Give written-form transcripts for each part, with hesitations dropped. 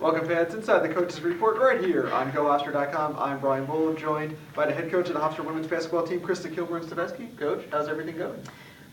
Welcome fans inside the Coaches Report right here on GoHofstra.com. I'm Brian Bohl, joined by the head coach of the Hofstra women's basketball team, Krista Kilburn-Steveskey. Coach, how's everything going?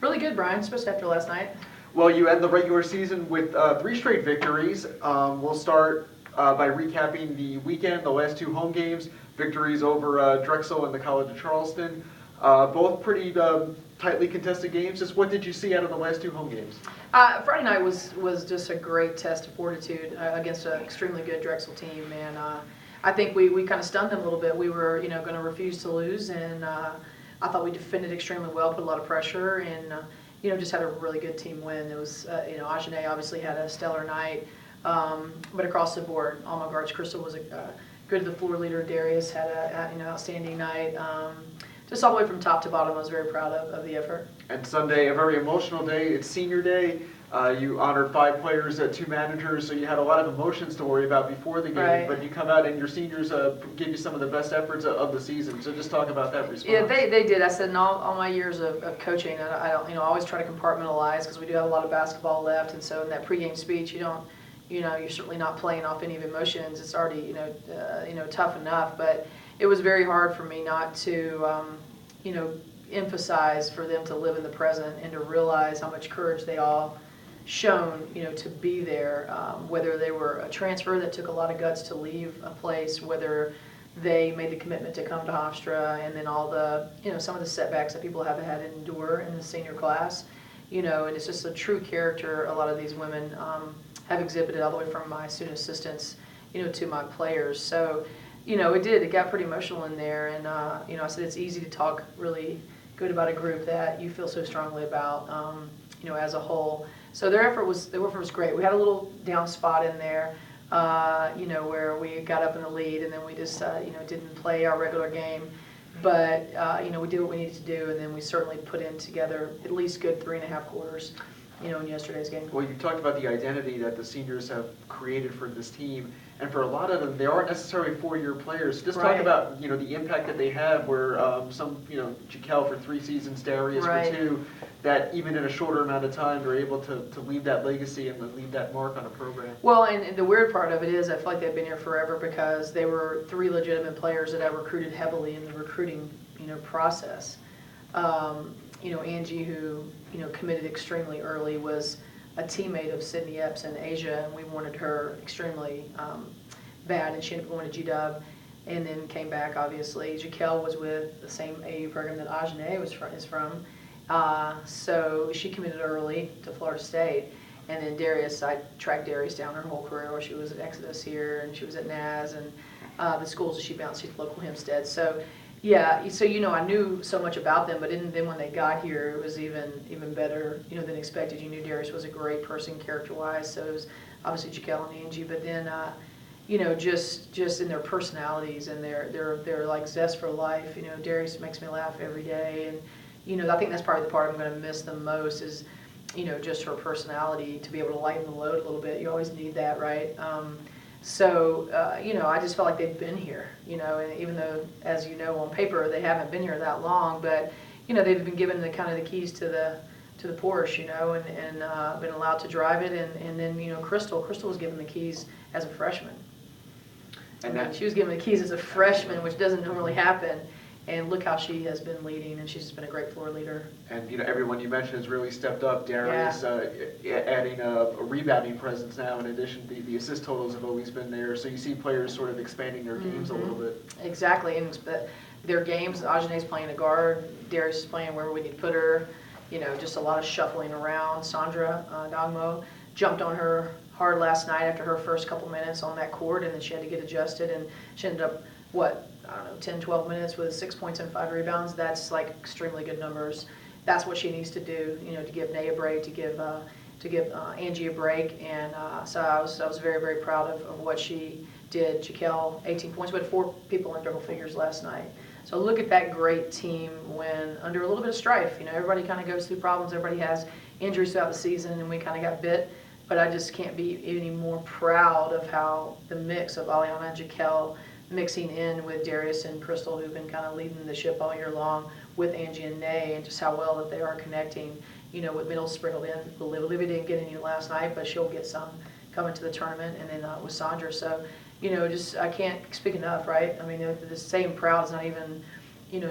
Really good, Brian, especially after last night. Well, you end the regular season with 3 straight victories. We'll start by recapping the weekend, the last 2 home games, victories over Drexel and the College of Charleston. Both pretty tightly contested games. Just what did you see out of the last 2 home games? Friday night was just a great test of fortitude against an extremely good Drexel team, and I think we kind of stunned them a little bit. We were going to refuse to lose, and I thought we defended extremely well, put a lot of pressure, and just had a really good team win. It was Ajane obviously had a stellar night, but across the board, all my guards. Crystal was good to the floor leader. Darius had an outstanding night. Just all the way from top to bottom, I was very proud of the effort. And Sunday, a very emotional day. It's senior day. You honored 5 players, 2 managers, so you had a lot of emotions to worry about before the game. Right. But you come out and your seniors give you some of the best efforts of the season. So just talk about that response. Yeah, they did. I said in all my years of coaching, I don't, I always try to compartmentalize because we do have a lot of basketball left, and so in that pregame speech, you don't, you're certainly not playing off any of emotions. It's already, tough enough, but it was very hard for me not to, emphasize for them to live in the present and to realize how much courage they all shown, to be there, whether they were a transfer that took a lot of guts to leave a place, whether they made the commitment to come to Hofstra, and then all the, some of the setbacks that people have had to endure in the senior class, and it's just a true character a lot of these women have exhibited all the way from my student assistants, to my players. So, it got pretty emotional in there, and, I said it's easy to talk really good about a group that you feel so strongly about, as a whole. So their effort was great. We had a little down spot in there, where we got up in the lead, and then we just, didn't play our regular game. But, we did what we needed to do, and then we certainly put in together at least good 3.5 quarters, in yesterday's game. Well, you talked about the identity that the seniors have created for this team, and for a lot of them, they aren't necessarily 4-year players. Just talk about, the impact that they have, where some, Jaquel for 3 seasons, Darius for 2, that even in a shorter amount of time, they're able to leave that legacy and leave that mark on a program. Well, and the weird part of it is I feel like they've been here forever because they were 3 legitimate players that I recruited heavily in the recruiting, process. Angie, who, committed extremely early, was a teammate of Sydney Epps in Asia, and we wanted her extremely bad, and she ended up going to GW and then came back, obviously. Jaquel was with the same AU program that Ajane is from, so she committed early to Florida State. And then Darius, I tracked Darius down her whole career, where she was at Exodus here, and she was at NAS, and the schools that she bounced to local Hempstead. So, yeah, so I knew so much about them, but then when they got here, it was even better, than expected. You knew Darius was a great person character-wise, so it was obviously Jaquel and Angie, but then, just in their personalities and their like zest for life. Darius makes me laugh every day, and I think that's probably the part I'm going to miss the most is, just her personality, to be able to lighten the load a little bit. You always need that, right? So, I just felt like they've been here, and even though, as you know, on paper, they haven't been here that long, but, they've been given the kind of the keys to the Porsche, and been allowed to drive it, and then, Crystal was given the keys as a freshman. And she was given the keys as a freshman, which doesn't normally happen. And look how she has been leading, and she's just been a great floor leader. And everyone you mentioned has really stepped up. Darius adding a rebounding presence now. In addition, the assist totals have always been there. So you see players sort of expanding their games a little bit. Exactly, and their games. Ajane's playing a guard. Darius is playing wherever we need to put her. Just a lot of shuffling around. Sandra Dongmo jumped on her hard last night after her first couple minutes on that court, and then she had to get adjusted, and she ended up 10, 12 minutes with 6 points and 5 rebounds. That's like extremely good numbers. That's what she needs to do, to give Nay a break, to give Angie a break. And so I was very, very proud of what she did. Jaquel, 18 points. We had 4 people in double figures last night. So look at that great team when under a little bit of strife. Everybody kind of goes through problems. Everybody has injuries throughout the season, and we kind of got bit. But I just can't be any more proud of how the mix of Aliana and Jaquel mixing in with Darius and Crystal, who've been kind of leading the ship all year long, with Angie and Nay, and just how well that they are connecting, with middle sprinkled in. Olivia didn't get any last night, but she'll get some coming to the tournament, and then with Sandra. So, just I can't speak enough, right? I mean, the saying proud is not even,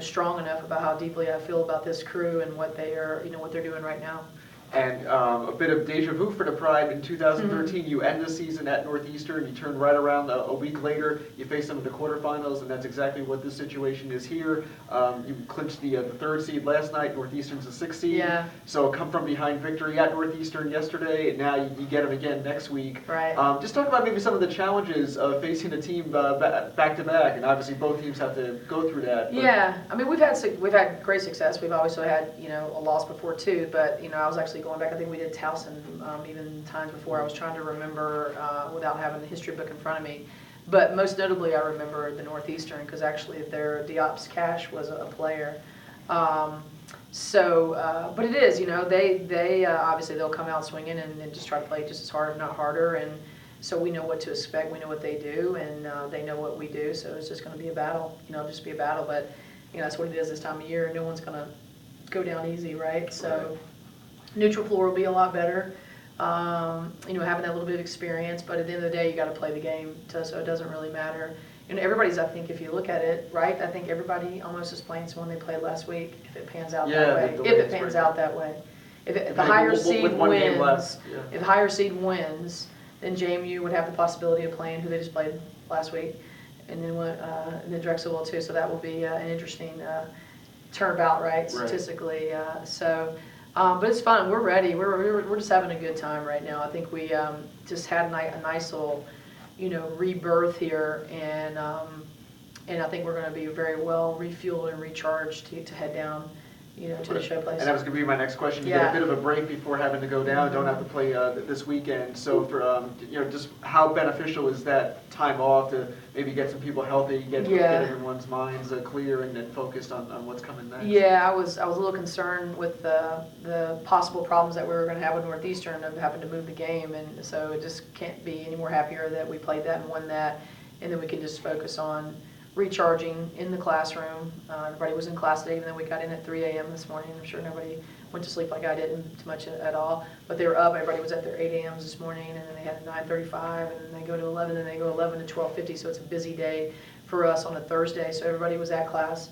strong enough about how deeply I feel about this crew and what they are, what they're doing right now. And a bit of deja vu for the Pride. In 2013, you end the season at Northeastern. You turn right around a week later. You face them in the quarterfinals, and that's exactly what this situation is here. You clinched the third seed last night. Northeastern's the sixth seed. Yeah. So come from behind victory at Northeastern yesterday, and now you get them again next week. Right. Just talk about maybe some of the challenges of facing a team back to back, and obviously both teams have to go through that. Yeah, I mean we've had great success. We've obviously had a loss before too, but I was actually going back. I think we did Towson even times before. I was trying to remember without having the history book in front of me. But most notably, I remember the Northeastern because actually their Diop's Cash was a player. But it is, they obviously they'll come out swinging and just try to play just as hard, if not harder. And so we know what to expect. We know what they do, and they know what we do. So it's just going to be a battle. Just be a battle. But that's what it is this time of year. No one's going to go down easy, right? So. Neutral floor will be a lot better, having that little bit of experience, but at the end of the day, you got to play the game, so it doesn't really matter. Everybody's, I think, if you look at it, right, I think everybody almost is playing someone they played last week, if it pans out that way. If it pans out that way. If the higher seed wins, if the higher seed wins, then JMU would have the possibility of playing who they just played last week, and then Drexel will too, so that will be an interesting turnabout, right, statistically. But it's fun. We're ready. We're just having a good time right now. I think we just had a nice little, rebirth here, and I think we're going to be very well refueled and recharged to head down, to the showplace. And that was going to be my next question. You get a bit of a break before having to go down. Don't have to play this weekend. So for just how beneficial is that time off to maybe get some people healthy, get everyone's minds clear and then focused on what's coming next? Yeah, I was a little concerned with the possible problems that we were going to have with Northeastern of having to move the game, and so it just can't be any more happier that we played that and won that, and then we can just focus on recharging in the classroom. Everybody was in class today, even though we got in at 3 a.m. this morning. I'm sure nobody went to sleep like I didn't too much at all. But they were up. Everybody was at their 8 a.m.s this morning, and then they had 9:35, and then they go to 11, and they go 11 to 12:50. So it's a busy day for us on a Thursday. So everybody was at class.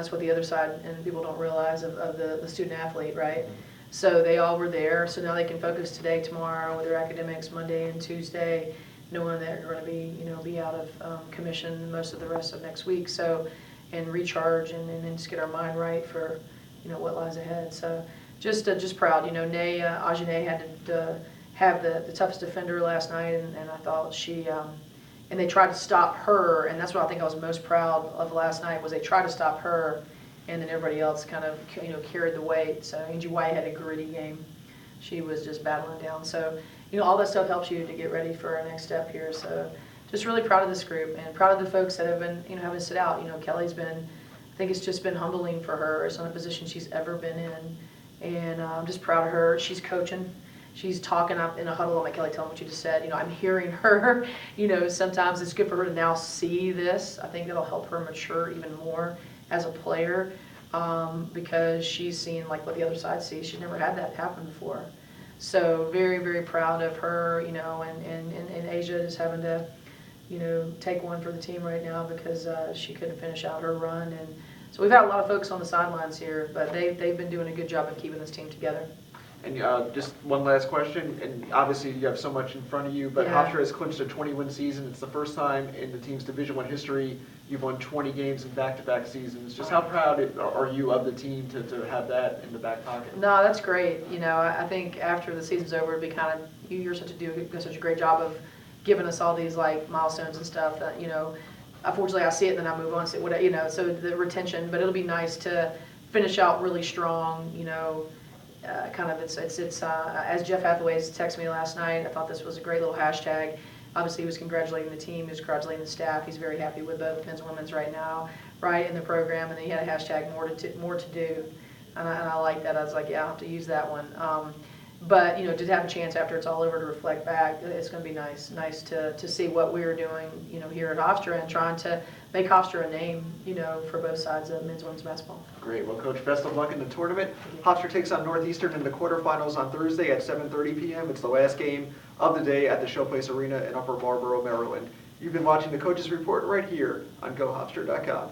That's what the other side, and people don't realize, of the student athlete, right? So they all were there. So now they can focus today, tomorrow, with their academics, Monday and Tuesday, knowing that they're going to be out of commission most of the rest of next week. So, and recharge and then just get our mind right for what lies ahead. So just proud. Ajane had to have the toughest defender last night, and I thought she and they tried to stop her, and that's what I think I was most proud of last night was they tried to stop her, and then everybody else kind of carried the weight. So Angie White had a gritty game. She was just battling down. So all that stuff helps you to get ready for our next step here. So just really proud of this group and proud of the folks that have been having sit out. Kelly's been, I think it's just been humbling for her. It's not a position she's ever been in, and I'm just proud of her. She's coaching. She's talking up in a huddle. I'm like, Kelly, tell me what you just said. I'm hearing her. Sometimes it's good for her to now see this. I think it'll help her mature even more as a player because she's seeing like what the other side sees. She's never had that happen before. So very, very proud of her, and Asia just having to, take one for the team right now because she couldn't finish out her run. And so we've had a lot of folks on the sidelines here, but they've been doing a good job of keeping this team together. And just one last question, and obviously you have so much in front of you, but Hofstra has clinched a 20-win season. It's the first time in the team's Division I history you've won 20 games in back-to-back seasons. Just how proud are you of the team to have that in the back pocket? No, that's great. I think after the season's over, it'd be kind of, you're such a great job of giving us all these like milestones and stuff that, unfortunately I see it and then I move on, so so the retention, but it'll be nice to finish out really strong, as Jeff Hathaway texted me last night, I thought this was a great little hashtag. Obviously, he was congratulating the team, he was congratulating the staff. He's very happy with both men's and women's right now, right, in the program. And then he had a hashtag more to do. And I like that. I was like, yeah, I'll have to use that one. But, you know, to have a chance after it's all over to reflect back, it's going to be nice to see what we're doing, you know, here at Hofstra and trying to make Hofstra a name, you know, for both sides of men's and women's basketball. Great. Well, Coach, best of luck in the tournament. Hofstra takes on Northeastern in the quarterfinals on Thursday at 7:30 p.m. It's the last game of the day at the Showplace Arena in Upper Marlboro, Maryland. You've been watching the Coaches Report right here on GoHofstra.com.